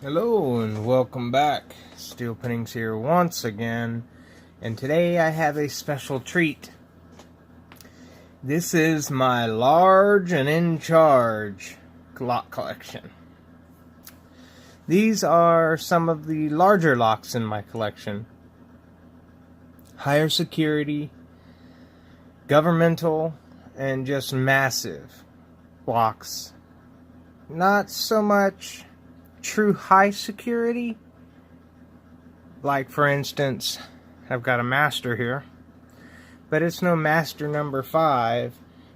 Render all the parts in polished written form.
Hello and welcome back. Steel Pinnings here once again, and today I have a special treat. This is my large and in charge lock collection. These are some of the larger locks in my collection. Higher security, governmental, and just massive locks. Not so much true high security, like for instance I've got a master here, but it's no master number 5,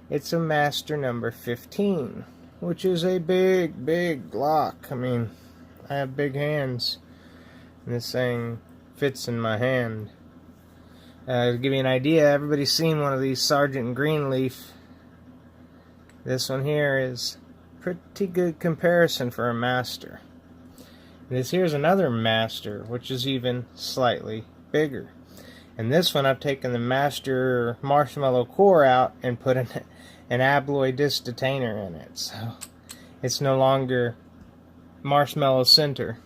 it's a master number 15, which is a big lock. I mean, I have big hands and this thing fits in my hand. To give you an idea, everybody's seen one of these Sergeant Greenleaf. This one here is pretty good comparison for a master. This here's another master, which is even slightly bigger. And this one I've taken the master marshmallow core out and put an abloy disc detainer in it. So it's no longer marshmallow center.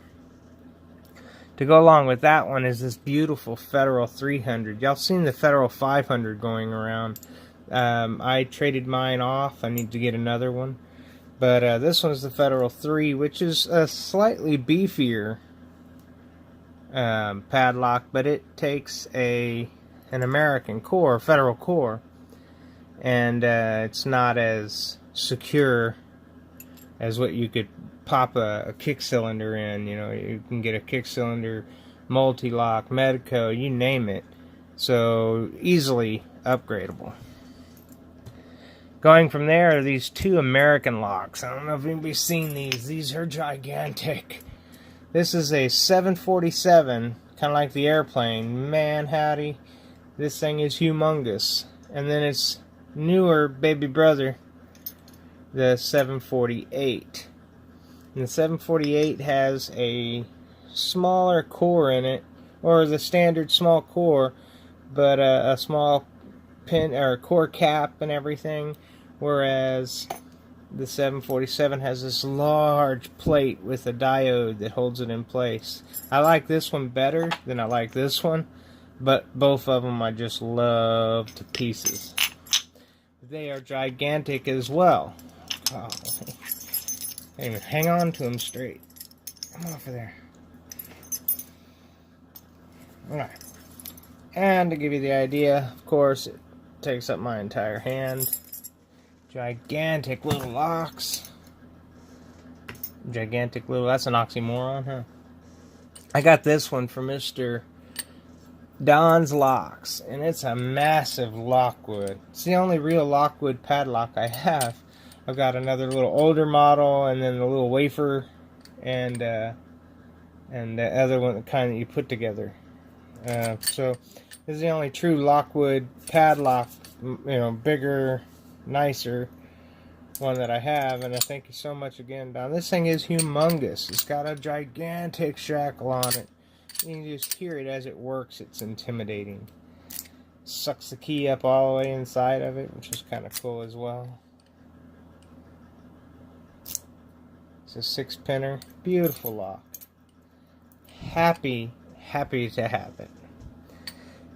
To go along with that one is this beautiful Federal 300. Y'all seen the Federal 500 going around. I traded mine off. I need to get another one. But this one's the Federal 3, which is a slightly beefier padlock, but it takes an American core, Federal core, and it's not as secure as what you could pop a kick cylinder in. You know, you can get a kick cylinder, multi-lock, Medco, you name it. So easily upgradable. Going from there are these two American locks. I don't know if anybody's seen these. These are gigantic. This is a 747, kind of like the airplane. Man, howdy. This thing is humongous. And then its newer baby brother, the 748. And the 748 has a smaller core in it, or the standard small core, but a small pin or core cap and everything. Whereas the 747 has this large plate with a diode that holds it in place. I like this one better than I like this one, but both of them I just love to pieces. They are gigantic as well. Oh, anyway, hang on to them straight. Come off of there. Alright. And to give you the idea, of course, it takes up my entire hand. Gigantic little locks. Gigantic little, that's an oxymoron, huh? I got this one from Mr. Don's Locks, and it's a massive Lockwood. It's the only real Lockwood padlock I have. I've got another little older model, and then the little wafer, and the other one, the kind that you put together. So this is the only true Lockwood padlock, you know, bigger, nicer one that I have, and I thank you so much again, Don. This thing is humongous. It's got a gigantic shackle on it. You can just hear it as it works. It's intimidating. Sucks the key up all the way inside of it, which is kind of cool as well. It's a 6-pinner. Beautiful lock. Happy to have it.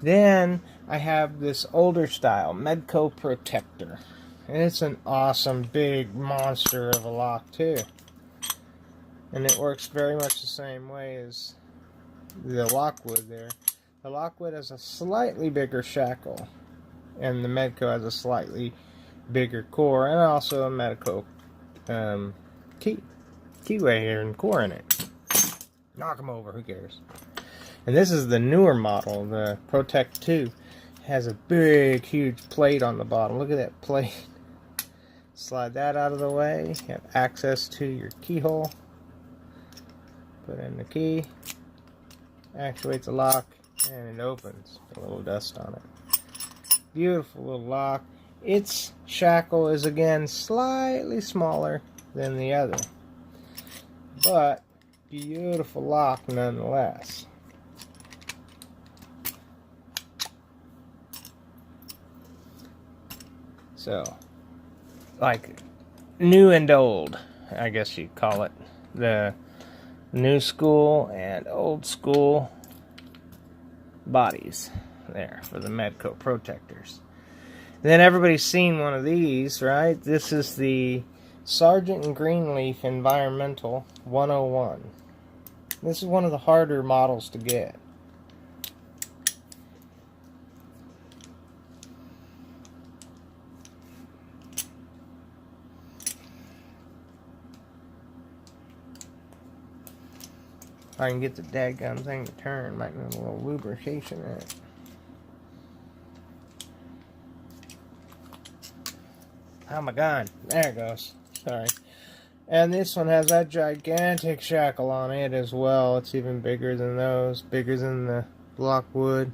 Then I have this older style Medco Protector. And it's an awesome big monster of a lock too. And it works very much the same way as the Lockwood there. The Lockwood has a slightly bigger shackle, and the Medco has a slightly bigger core, and also a Medco keyway here and core in it. Knock them over, who cares? And this is the newer model, the Protect 2. It has a big, huge plate on the bottom. Look at that plate. Slide that out of the way. You have access to your keyhole. Put in the key. Actuates the lock, and it opens. A little dust on it. Beautiful little lock. Its shackle is again slightly smaller than the other, but beautiful lock nonetheless. So, like new and old, I guess you'd call it. The new school and old school bodies there for the Medco protectors. Then everybody's seen one of these, right? This is the Sargent and Greenleaf Environmental 101. This is one of the harder models to get. If I can get the dadgum thing to turn, might need a little lubrication in it. Oh my god, there it goes. Sorry. And this one has that gigantic shackle on it as well. It's even bigger than those, bigger than the Lockwood.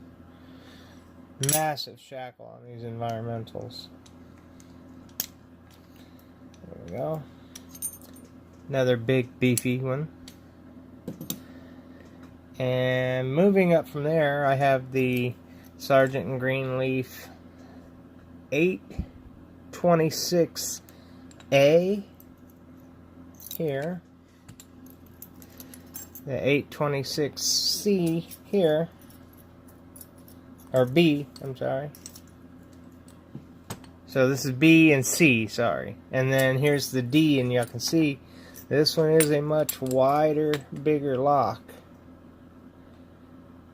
Massive shackle on these environmentals. There we go. Another big beefy one. And moving up from there, I have the Sargent and Greenleaf 826A here. The 826C here. Or B, I'm sorry. So this is B and C, sorry. And then here's the D, and you can see this one is a much wider, bigger lock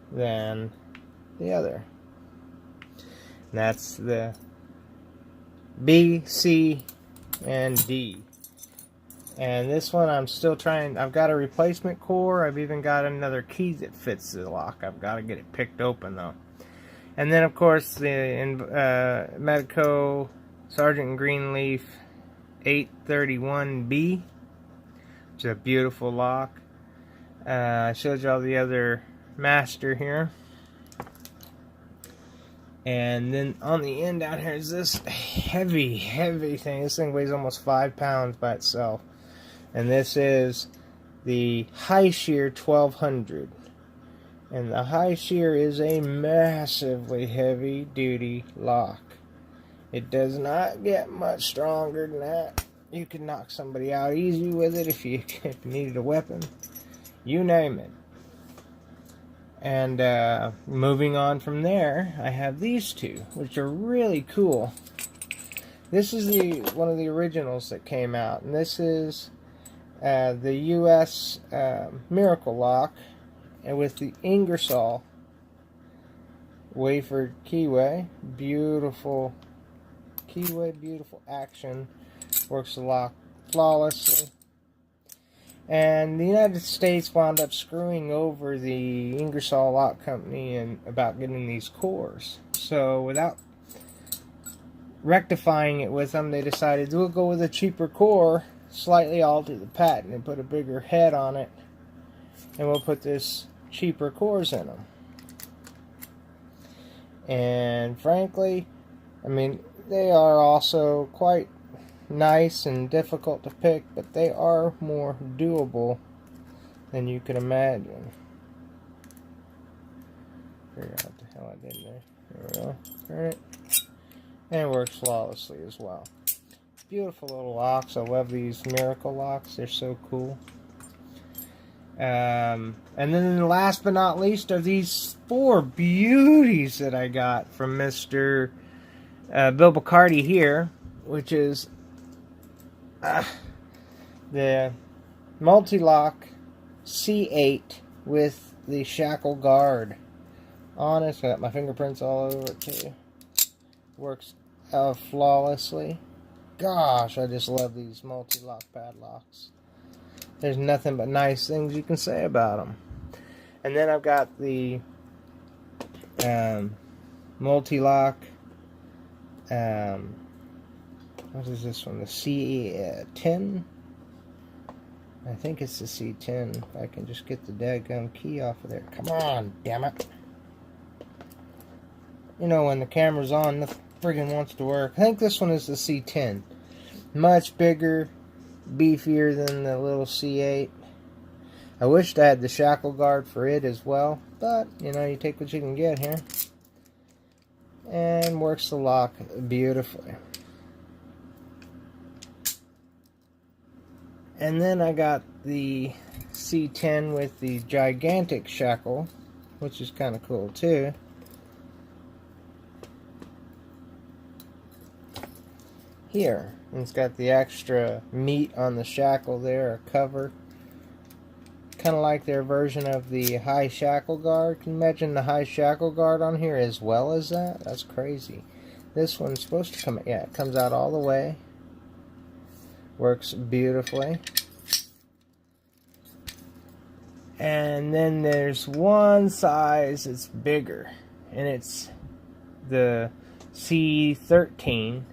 than the other. And that's the B, C, and D. And this one I'm still trying. I've got a replacement core. I've even got another key that fits the lock. I've got to get it picked open though. And then of course the Medco Sargent and Greenleaf 831B, which is a beautiful lock. I showed you all the other master here. And then on the end down here is this heavy thing. This thing weighs almost 5 pounds by itself. And this is the High Shear 1200. And the High Shear is a massively heavy duty lock. It does not get much stronger than that. You can knock somebody out easy with it if you needed a weapon. You name it. And moving on from there, I have these two, which are really cool. This is one of the originals that came out, and this is the U.S. Miracle Lock, and with the Ingersoll wafer keyway. Beautiful keyway, beautiful action. Works the lock flawlessly. And the United States wound up screwing over the Ingersoll Lock Company and about getting these cores. So without rectifying it with them, they decided we'll go with a cheaper core, slightly alter the patent and put a bigger head on it, and we'll put this cheaper cores in them. And frankly, I mean, they are also quite nice and difficult to pick, but they are more doable than you can imagine. Figure out what the hell I did there. There we go. Turn it. And it works flawlessly as well. Beautiful little locks. I love these Miracle locks. They're so cool. And then last but not least are these 4 beauties that I got from Mr. Bill Bacardi here, which is the multi-lock C8 with the shackle guard on it. I got my fingerprints all over it too. Works flawlessly. Gosh, I just love these multi-lock padlocks. There's nothing but nice things you can say about them. And then I've got the multi-lock. What is this one? The C10? I think it's the C10. If I can just get the daggum key off of there. Come on, damn it. You know, when the camera's on, the friggin' wants to work. I think this one is the C10. Much bigger, beefier than the little C8. I wished I had the shackle guard for it as well, but, you know, you take what you can get here. And works the lock beautifully. And then I got the C10 with the gigantic shackle, which is kind of cool too. Here, and it's got the extra meat on the shackle there, a cover. Kind of like their version of the high shackle guard. Can you imagine the high shackle guard on here as well as that? That's crazy. This one's supposed to come, yeah, it comes out all the way. Works beautifully. And then there's one size that's bigger, and it's the C13,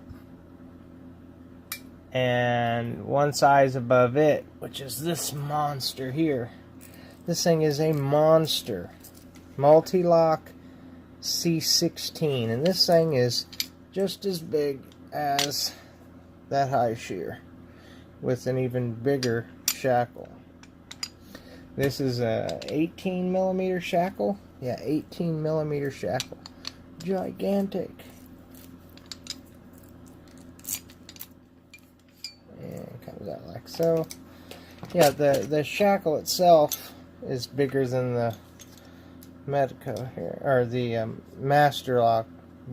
and one size above it, which is this monster here. This thing is a monster. Multi-lock C16, and this thing is just as big as that high shear, with an even bigger shackle. This is a 18 millimeter shackle. Yeah, 18 millimeter shackle. Gigantic. And it comes out like so. Yeah, the shackle itself is bigger than the Medeco here, or the Master Lock.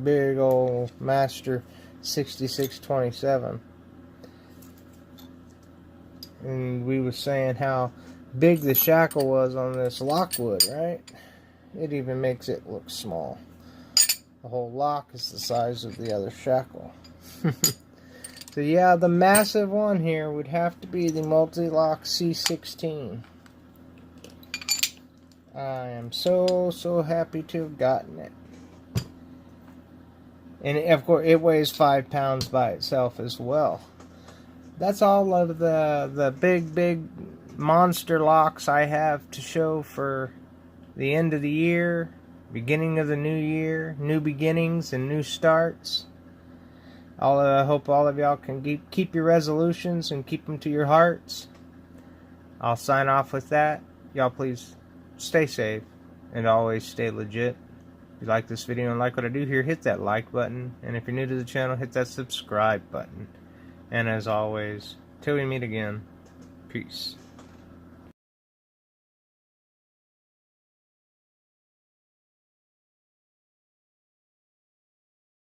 Big old Master 6627. And we was saying how big the shackle was on this Lockwood, right? It even makes it look small. The whole lock is the size of the other shackle. So yeah, the massive one here would have to be the Multi-Lock C16. I am so happy to have gotten it. And of course it weighs 5 pounds by itself as well. That's all of the big monster locks I have to show for the end of the year, beginning of the new year, new beginnings and new starts. I hope all of y'all can keep your resolutions and keep them to your hearts. I'll sign off with that. Y'all please stay safe and always stay legit. If you like this video and like what I do here, hit that like button. And if you're new to the channel, hit that subscribe button. And as always, till we meet again, peace.